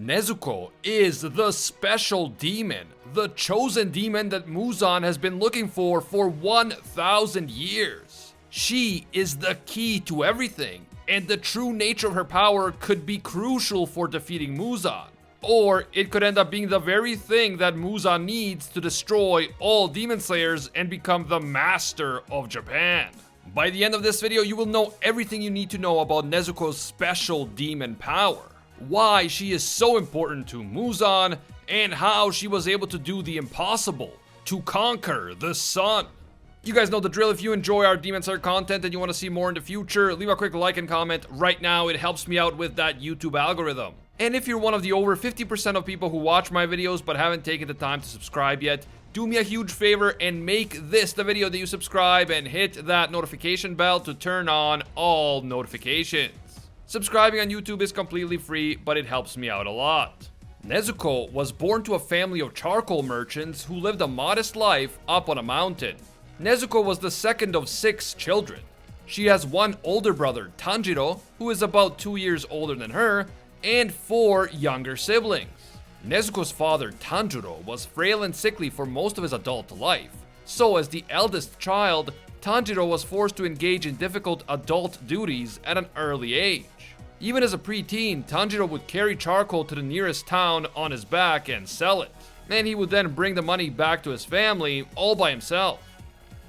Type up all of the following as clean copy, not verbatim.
Nezuko is the special demon, the chosen demon that Muzan has been looking for 1,000 years. She is the key to everything, and the true nature of her power could be crucial for defeating Muzan. Or it could end up being the very thing that Muzan needs to destroy all demon slayers and become the master of Japan. By the end of this video, you will know everything you need to know about Nezuko's special demon power, why she is so important to Muzan, and how she was able to do the impossible, to conquer the sun. You guys know the drill. If you enjoy our Demon Slayer content and you want to see more in the future, leave a quick like and comment right now. It helps me out with that YouTube algorithm. And if you're one of the over 50% of people who watch my videos but haven't taken the time to subscribe yet, do me a huge favor and make this the video that you subscribe and hit that notification bell to turn on all notifications. Subscribing on YouTube is completely free, but it helps me out a lot. Nezuko was born to a family of charcoal merchants who lived a modest life up on a mountain. Nezuko was the second of 6 children. She has one older brother, Tanjiro, who is about 2 years older than her, and 4 younger siblings. Nezuko's father, Tanjiro, was frail and sickly for most of his adult life. So as the eldest child, Tanjiro was forced to engage in difficult adult duties at an early age. Even as a preteen, Tanjiro would carry charcoal to the nearest town on his back and sell it. And he would then bring the money back to his family all by himself.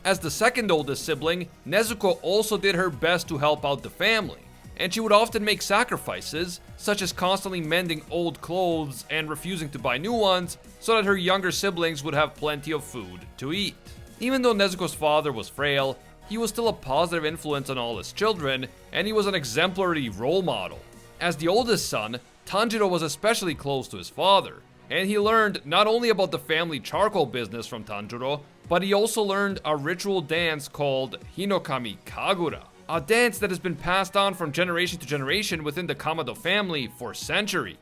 As the second oldest sibling, Nezuko also did her best to help out the family, and she would often make sacrifices, such as constantly mending old clothes and refusing to buy new ones, so that her younger siblings would have plenty of food to eat. Even though Nezuko's father was frail, he was still a positive influence on all his children, and he was an exemplary role model. As the oldest son, Tanjiro was especially close to his father, and he learned not only about the family charcoal business from Tanjiro, but he also learned a ritual dance called Hinokami Kagura, a dance that has been passed on from generation to generation within the Kamado family for centuries.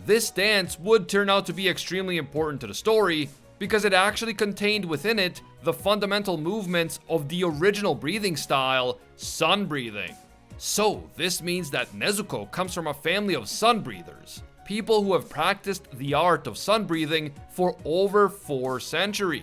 This dance would turn out to be extremely important to the story because it actually contained within it the fundamental movements of the original breathing style, sun breathing. So this means that Nezuko comes from a family of sun breathers, people who have practiced the art of sun breathing for over 4 centuries.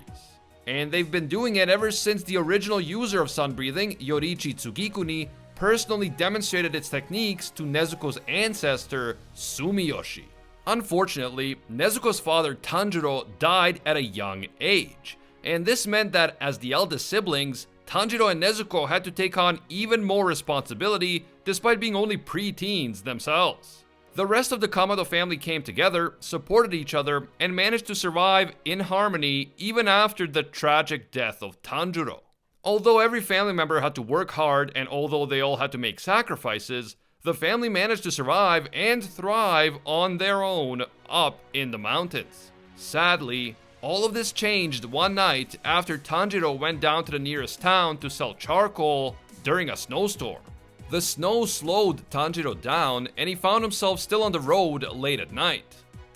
And they've been doing it ever since the original user of sun breathing, Yoriichi Tsugikuni, personally demonstrated its techniques to Nezuko's ancestor, Sumiyoshi. Unfortunately, Nezuko's father Tanjiro died at a young age, and this meant that as the eldest siblings, Tanjiro and Nezuko had to take on even more responsibility despite being only pre-teens themselves. The rest of the Kamado family came together, supported each other, and managed to survive in harmony even after the tragic death of Tanjiro. Although every family member had to work hard and although they all had to make sacrifices, the family managed to survive and thrive on their own up in the mountains. Sadly, all of this changed one night after Tanjiro went down to the nearest town to sell charcoal during a snowstorm. The snow slowed Tanjiro down, and he found himself still on the road late at night.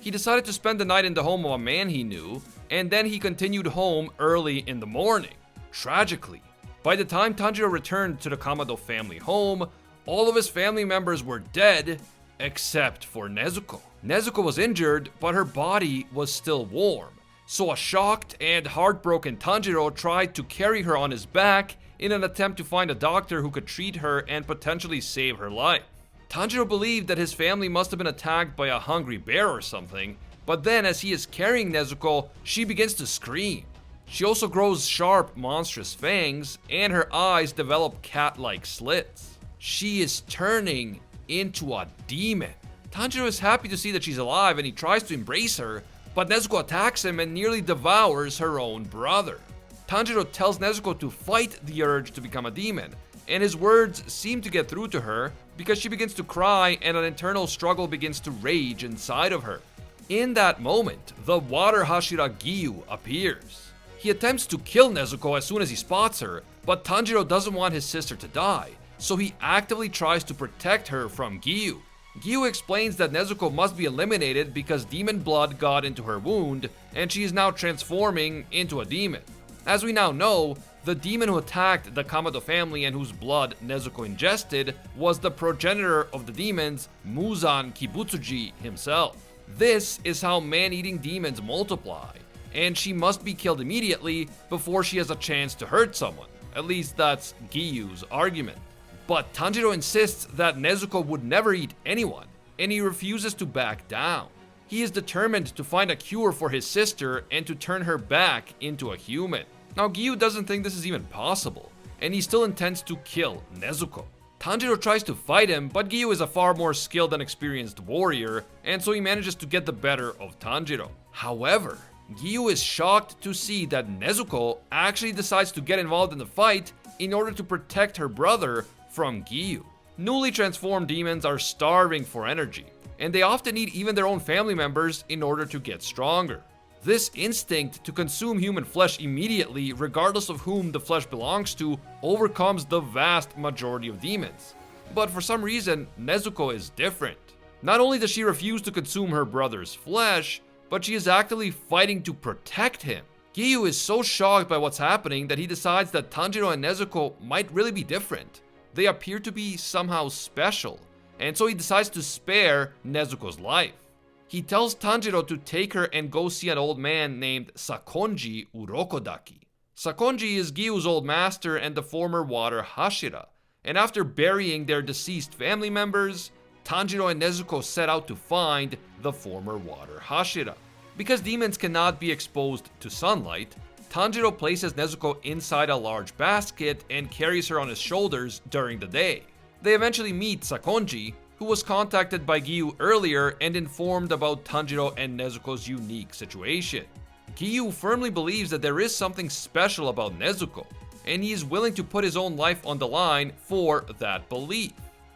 He decided to spend the night in the home of a man he knew, and then he continued home early in the morning. Tragically, by the time Tanjiro returned to the Kamado family home, all of his family members were dead, except for Nezuko. Nezuko was injured, but her body was still warm, so a shocked and heartbroken Tanjiro tried to carry her on his back in an attempt to find a doctor who could treat her and potentially save her life. Tanjiro believed that his family must have been attacked by a hungry bear or something, but then as he is carrying Nezuko, she begins to scream. She also grows sharp, monstrous fangs, and her eyes develop cat-like slits. She is turning into a demon. Tanjiro is happy to see that she's alive and he tries to embrace her, but Nezuko attacks him and nearly devours her own brother. Tanjiro tells Nezuko to fight the urge to become a demon, and his words seem to get through to her because she begins to cry and an internal struggle begins to rage inside of her. In that moment, the water Hashira Giyu appears. He attempts to kill Nezuko as soon as he spots her, but Tanjiro doesn't want his sister to die, so he actively tries to protect her from Giyu. Giyu explains that Nezuko must be eliminated because demon blood got into her wound, and she is now transforming into a demon. As we now know, the demon who attacked the Kamado family and whose blood Nezuko ingested was the progenitor of the demons, Muzan Kibutsuji himself. This is how man-eating demons multiply, and she must be killed immediately before she has a chance to hurt someone. At least that's Gyu's argument. But Tanjiro insists that Nezuko would never eat anyone, and he refuses to back down. He is determined to find a cure for his sister and to turn her back into a human. Now Gyu doesn't think this is even possible, and he still intends to kill Nezuko. Tanjiro tries to fight him, but Gyu is a far more skilled and experienced warrior, and so he manages to get the better of Tanjiro. However, Gyu is shocked to see that Nezuko actually decides to get involved in the fight in order to protect her brother from Gyu. Newly transformed demons are starving for energy, and they often eat even their own family members in order to get stronger. This instinct to consume human flesh immediately, regardless of whom the flesh belongs to, overcomes the vast majority of demons. But for some reason, Nezuko is different. Not only does she refuse to consume her brother's flesh, but she is actively fighting to protect him. Gyu is so shocked by what's happening that he decides that Tanjiro and Nezuko might really be different. They appear to be somehow special, and so he decides to spare Nezuko's life. He tells Tanjiro to take her and go see an old man named Sakonji Urokodaki. Sakonji is Gyu's old master and the former water Hashira, and after burying their deceased family members, Tanjiro and Nezuko set out to find the former water Hashira. Because demons cannot be exposed to sunlight, Tanjiro places Nezuko inside a large basket and carries her on his shoulders during the day. They eventually meet Sakonji, who was contacted by Gyu earlier and informed about Tanjiro and Nezuko's unique situation. Gyu firmly believes that there is something special about Nezuko, and he is willing to put his own life on the line for that belief.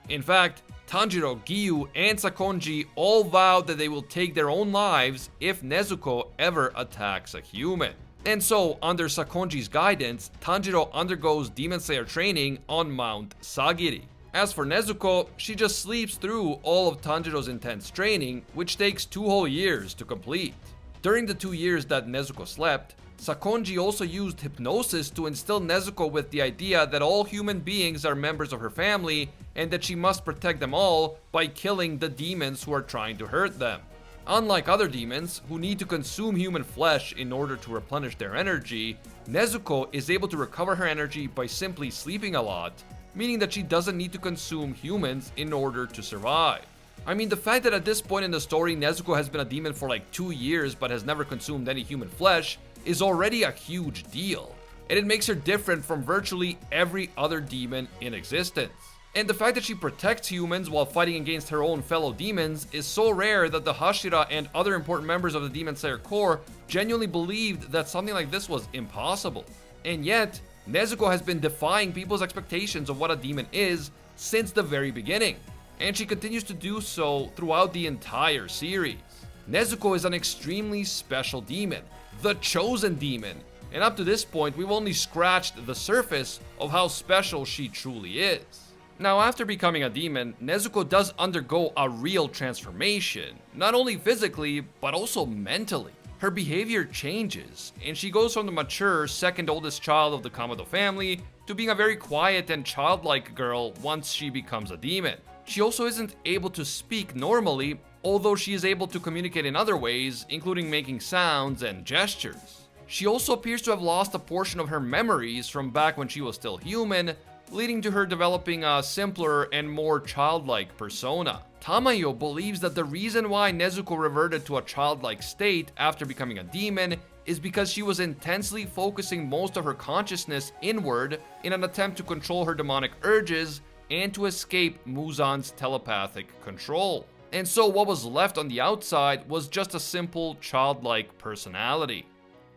In fact, Tanjiro, Gyu, and Sakonji all vowed that they will take their own lives if Nezuko ever attacks a human. And so, under Sakonji's guidance, Tanjiro undergoes Demon Slayer training on Mount Sagiri. As for Nezuko, she just sleeps through all of Tanjiro's intense training, which takes 2 whole years to complete. During the 2 years that Nezuko slept, Sakonji also used hypnosis to instill Nezuko with the idea that all human beings are members of her family and that she must protect them all by killing the demons who are trying to hurt them. Unlike other demons, who need to consume human flesh in order to replenish their energy, Nezuko is able to recover her energy by simply sleeping a lot, meaning that she doesn't need to consume humans in order to survive. I mean, the fact that at this point in the story, Nezuko has been a demon for like 2 years but has never consumed any human flesh is already a huge deal, and it makes her different from virtually every other demon in existence. And the fact that she protects humans while fighting against her own fellow demons is so rare that the Hashira and other important members of the Demon Slayer Corps genuinely believed that something like this was impossible. And yet, Nezuko has been defying people's expectations of what a demon is since the very beginning, and she continues to do so throughout the entire series. Nezuko is an extremely special demon, the chosen demon, and up to this point we've only scratched the surface of how special she truly is. Now, after becoming a demon, Nezuko does undergo a real transformation, not only physically, but also mentally. Her behavior changes, and she goes from the mature, second oldest child of the Kamado family to being a very quiet and childlike girl once she becomes a demon. She also isn't able to speak normally, although she is able to communicate in other ways, including making sounds and gestures. She also appears to have lost a portion of her memories from back when she was still human, leading to her developing a simpler and more childlike persona. Tamayo believes that the reason why Nezuko reverted to a childlike state after becoming a demon is because she was intensely focusing most of her consciousness inward in an attempt to control her demonic urges and to escape Muzan's telepathic control. And so what was left on the outside was just a simple childlike personality.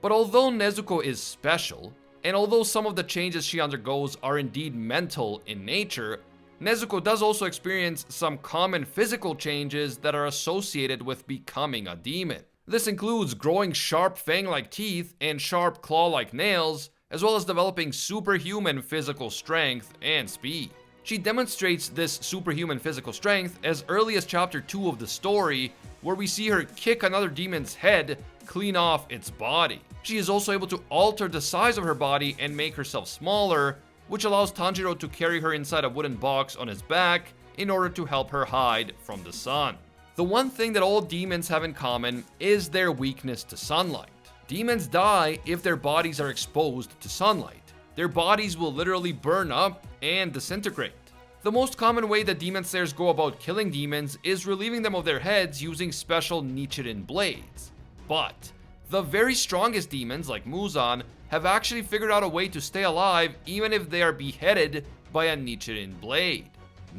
But although Nezuko is special, and although some of the changes she undergoes are indeed mental in nature, Nezuko does also experience some common physical changes that are associated with becoming a demon. This includes growing sharp fang-like teeth and sharp claw-like nails, as well as developing superhuman physical strength and speed. She demonstrates this superhuman physical strength as early as chapter 2 of the story, where we see her kick another demon's head clean off its body. She is also able to alter the size of her body and make herself smaller, which allows Tanjiro to carry her inside a wooden box on his back in order to help her hide from the sun. The one thing that all demons have in common is their weakness to sunlight. Demons die if their bodies are exposed to sunlight. Their bodies will literally burn up and disintegrate. The most common way that demon slayers go about killing demons is relieving them of their heads using special Nichiren blades. But the very strongest demons, like Muzan, have actually figured out a way to stay alive even if they are beheaded by a Nichiren blade.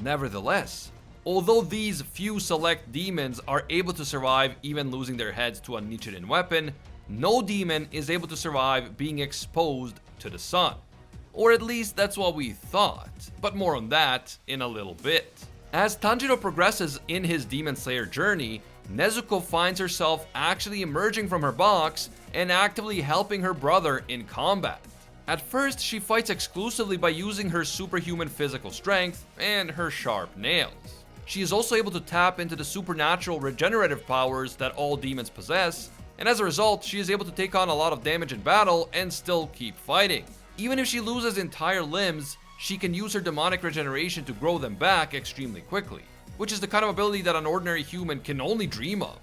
Nevertheless, although these few select demons are able to survive even losing their heads to a Nichiren weapon, no demon is able to survive being exposed to the sun. Or at least that's what we thought, but more on that in a little bit. As Tanjiro progresses in his Demon Slayer journey, Nezuko finds herself actually emerging from her box and actively helping her brother in combat. At first, she fights exclusively by using her superhuman physical strength and her sharp nails. She is also able to tap into the supernatural regenerative powers that all demons possess, and as a result, she is able to take on a lot of damage in battle and still keep fighting. Even if she loses entire limbs, she can use her demonic regeneration to grow them back extremely quickly, which is the kind of ability that an ordinary human can only dream of.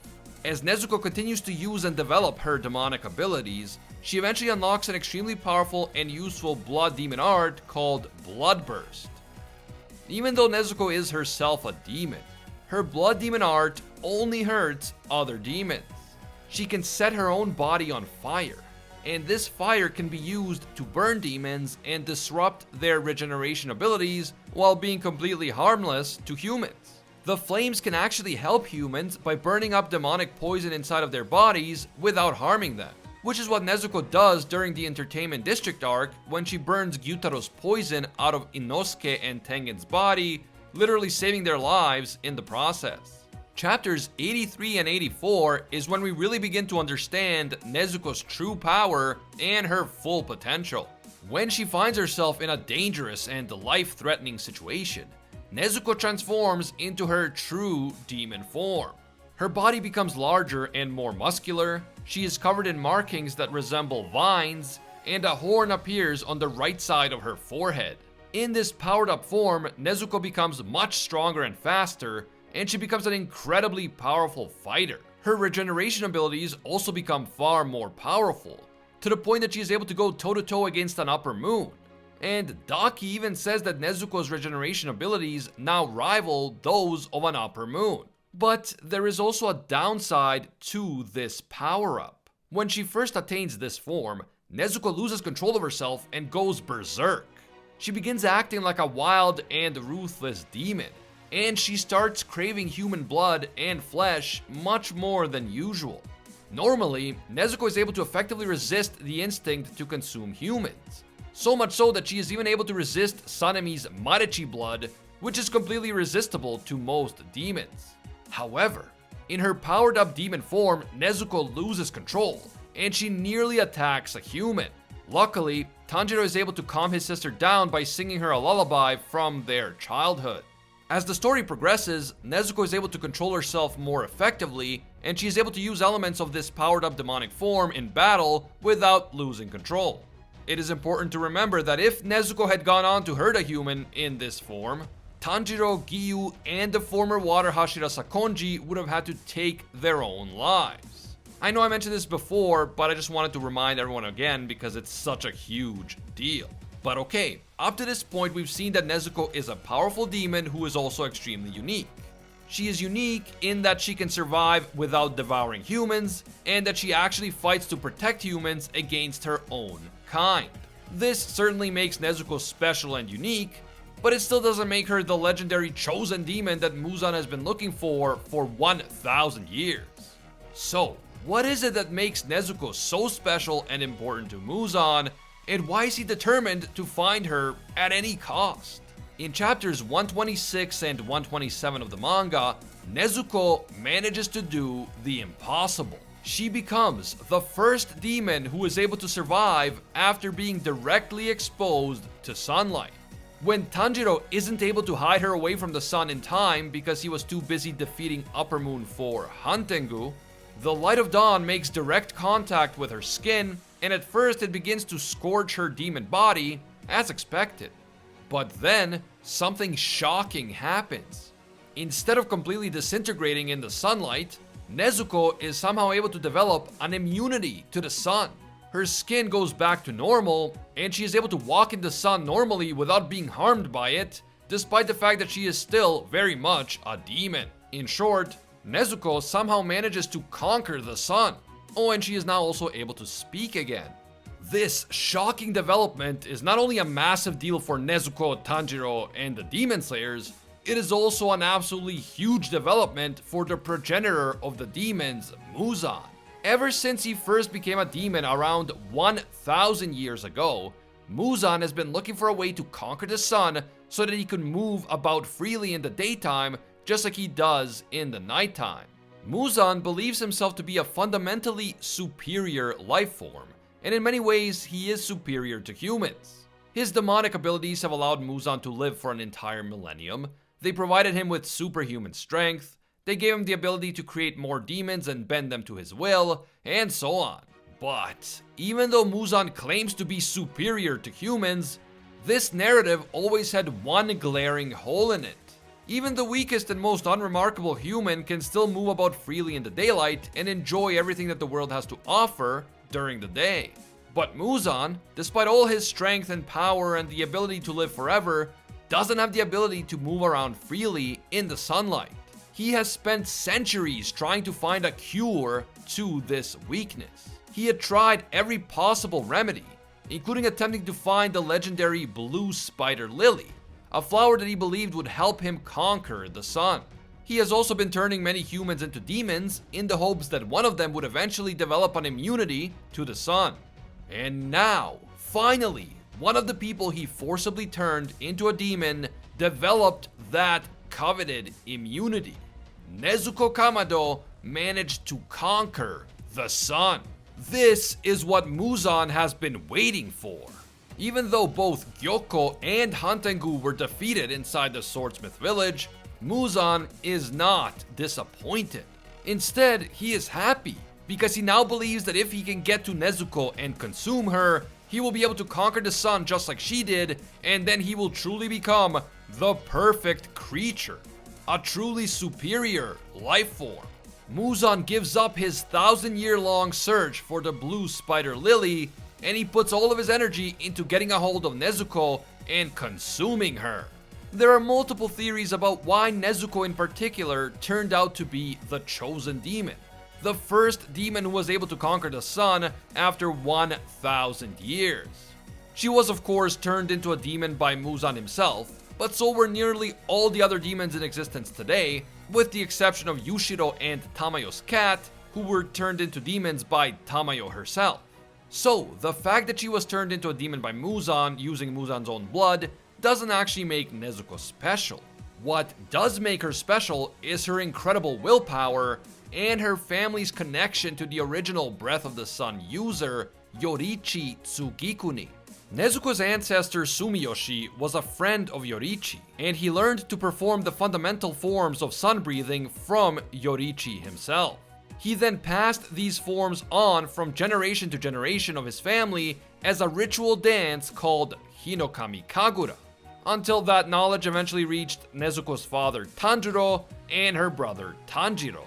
As Nezuko continues to use and develop her demonic abilities, she eventually unlocks an extremely powerful and useful blood demon art called Bloodburst. Even though Nezuko is herself a demon, her blood demon art only hurts other demons. She can set her own body on fire, and this fire can be used to burn demons and disrupt their regeneration abilities while being completely harmless to humans. The flames can actually help humans by burning up demonic poison inside of their bodies without harming them, which is what Nezuko does during the Entertainment District arc when she burns Gyutaro's poison out of Inosuke and Tengen's body, literally saving their lives in the process. Chapters 83 and 84 is when we really begin to understand Nezuko's true power and her full potential. When she finds herself in a dangerous and life-threatening situation, Nezuko transforms into her true demon form. Her body becomes larger and more muscular, she is covered in markings that resemble vines, and a horn appears on the right side of her forehead. In this powered-up form, Nezuko becomes much stronger and faster, and she becomes an incredibly powerful fighter. Her regeneration abilities also become far more powerful, to the point that she is able to go toe-to-toe against an upper moon. And Daki even says that Nezuko's regeneration abilities now rival those of an upper moon. But there is also a downside to this power-up. When she first attains this form, Nezuko loses control of herself and goes berserk. She begins acting like a wild and ruthless demon, and she starts craving human blood and flesh much more than usual. Normally, Nezuko is able to effectively resist the instinct to consume humans. So much so that she is even able to resist Sanemi's Marechi blood, which is completely irresistible to most demons. However, in her powered-up demon form, Nezuko loses control, and she nearly attacks a human. Luckily, Tanjiro is able to calm his sister down by singing her a lullaby from their childhood. As the story progresses, Nezuko is able to control herself more effectively, and she is able to use elements of this powered-up demonic form in battle without losing control. It is important to remember that if Nezuko had gone on to hurt a human in this form, Tanjiro, Giyu, and the former water Hashira Sakonji would have had to take their own lives. I know I mentioned this before, but I just wanted to remind everyone again because it's such a huge deal. But okay, up to this point we've seen that Nezuko is a powerful demon who is also extremely unique. She is unique in that she can survive without devouring humans, and that she actually fights to protect humans against her own kind. This certainly makes Nezuko special and unique, but it still doesn't make her the legendary chosen demon that Muzan has been looking for 1,000 years. So, what is it that makes Nezuko so special and important to Muzan, and why is he determined to find her at any cost? In chapters 126 and 127 of the manga, Nezuko manages to do the impossible. She becomes the first demon who is able to survive after being directly exposed to sunlight. When Tanjiro isn't able to hide her away from the sun in time because he was too busy defeating Upper Moon for Hantengu, the light of dawn makes direct contact with her skin, and at first it begins to scorch her demon body, as expected. But then, something shocking happens. Instead of completely disintegrating in the sunlight, Nezuko is somehow able to develop an immunity to the sun. Her skin goes back to normal, and she is able to walk in the sun normally without being harmed by it, despite the fact that she is still very much a demon. In short, Nezuko somehow manages to conquer the sun. Oh, and she is now also able to speak again. This shocking development is not only a massive deal for Nezuko, Tanjiro, and the Demon Slayers, it is also an absolutely huge development for the progenitor of the demons, Muzan. Ever since he first became a demon around 1,000 years ago, Muzan has been looking for a way to conquer the sun so that he could move about freely in the daytime, just like he does in the nighttime. Muzan believes himself to be a fundamentally superior life form, and in many ways he is superior to humans. His demonic abilities have allowed Muzan to live for an entire millennium. They provided him with superhuman strength, they gave him the ability to create more demons and bend them to his will, and so on. But even though Muzan claims to be superior to humans, this narrative always had one glaring hole in it. Even the weakest and most unremarkable human can still move about freely in the daylight and enjoy everything that the world has to offer during the day. But Muzan, despite all his strength and power and the ability to live forever, doesn't have the ability to move around freely in the sunlight. He has spent centuries trying to find a cure to this weakness. He had tried every possible remedy, including attempting to find the legendary blue spider lily, a flower that he believed would help him conquer the sun. He has also been turning many humans into demons in the hopes that one of them would eventually develop an immunity to the sun. And now, finally, one of the people he forcibly turned into a demon developed that coveted immunity. Nezuko Kamado managed to conquer the sun. This is what Muzan has been waiting for. Even though both Gyoko and Hantengu were defeated inside the Swordsmith village, Muzan is not disappointed. Instead, he is happy because he now believes that if he can get to Nezuko and consume her, he will be able to conquer the sun just like she did, and then he will truly become the perfect creature, a truly superior life form. Muzan gives up his 1,000-year-long search for the blue spider lily, and he puts all of his energy into getting a hold of Nezuko and consuming her. There are multiple theories about why Nezuko in particular turned out to be the chosen demon, the first demon who was able to conquer the sun after 1,000 years. She was of course turned into a demon by Muzan himself, but so were nearly all the other demons in existence today, with the exception of Yushiro and Tamayo's cat, who were turned into demons by Tamayo herself. So, the fact that she was turned into a demon by Muzan using Muzan's own blood doesn't actually make Nezuko special. What does make her special is her incredible willpower and her family's connection to the original Breath of the Sun user, Yoriichi Tsugikuni. Nezuko's ancestor Sumiyoshi was a friend of Yoriichi, and he learned to perform the fundamental forms of sun breathing from Yoriichi himself. He then passed these forms on from generation to generation of his family as a ritual dance called Hinokami Kagura, until that knowledge eventually reached Nezuko's father Tanjiro and her brother Tanjiro.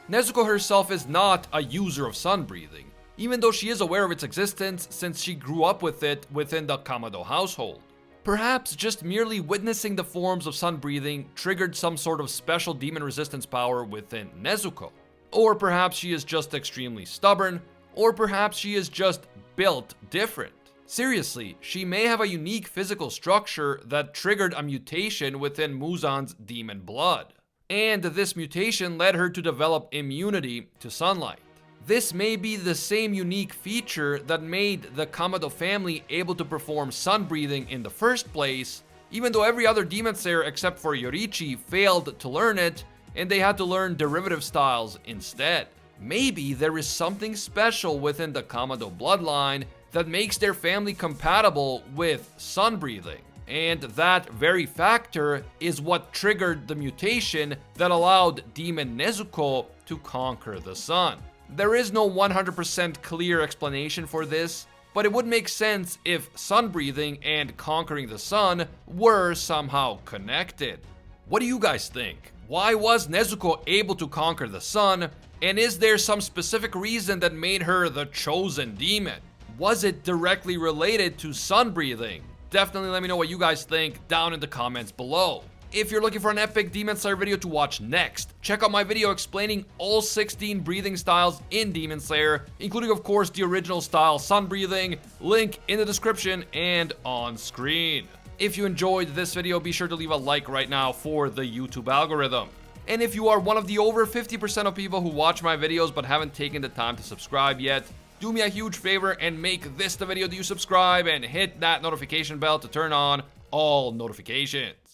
Nezuko herself is not a user of sun breathing, even though she is aware of its existence since she grew up with it within the Kamado household. Perhaps just merely witnessing the forms of sun breathing triggered some sort of special demon resistance power within Nezuko. Or perhaps she is just extremely stubborn, or perhaps she is just built different. Seriously, she may have a unique physical structure that triggered a mutation within Muzan's demon blood. And this mutation led her to develop immunity to sunlight. This may be the same unique feature that made the Kamado family able to perform sun breathing in the first place, even though every other demon slayer except for Yoriichi failed to learn it, and they had to learn derivative styles instead. Maybe there is something special within the Kamado bloodline that makes their family compatible with sun breathing. And that very factor is what triggered the mutation that allowed Demon Nezuko to conquer the sun. There is no 100% clear explanation for this, but it would make sense if sun breathing and conquering the sun were somehow connected. What do you guys think? Why was Nezuko able to conquer the sun? And is there some specific reason that made her the chosen demon? Was it directly related to sun breathing? Definitely let me know what you guys think down in the comments below. If you're looking for an epic Demon Slayer video to watch next, check out my video explaining all 16 breathing styles in Demon Slayer, including of course the original style sun breathing, link in the description and on screen. If you enjoyed this video, be sure to leave a like right now for the YouTube algorithm. And if you are one of the over 50% of people who watch my videos but haven't taken the time to subscribe yet, do me a huge favor and make this the video that you subscribe and hit that notification bell to turn on all notifications.